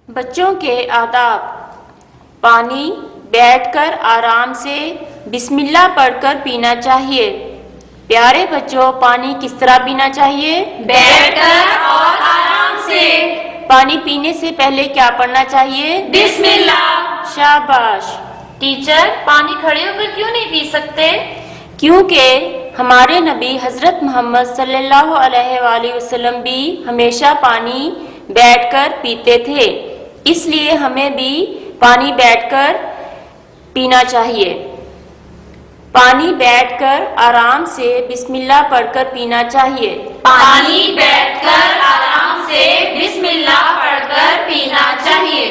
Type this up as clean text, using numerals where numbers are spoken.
بچوں کے آداب: پانی بیٹھ کر آرام سے بسم اللہ پڑھ کر پینا چاہیے۔ پیارے بچوں، پانی کس طرح پینا چاہیے؟ بیٹھ کر اور آرام سے۔ پانی پینے سے پہلے کیا پڑھنا چاہیے؟ بسم اللہ۔ شاباش۔ ٹیچر، پانی کھڑے ہو کر کیوں نہیں پی سکتے؟ کیونکہ ہمارے نبی حضرت محمد صلی اللہ علیہ وآلہ وسلم بھی ہمیشہ پانی بیٹھ کر پیتے تھے، اس لیے ہمیں بھی پانی بیٹھ کر پینا چاہیے۔ پانی بیٹھ کر آرام سے بسم اللہ پڑھ کر پینا چاہیے۔ پانی بیٹھ کر آرام سے بسم اللہ پڑھ کر پینا چاہیے۔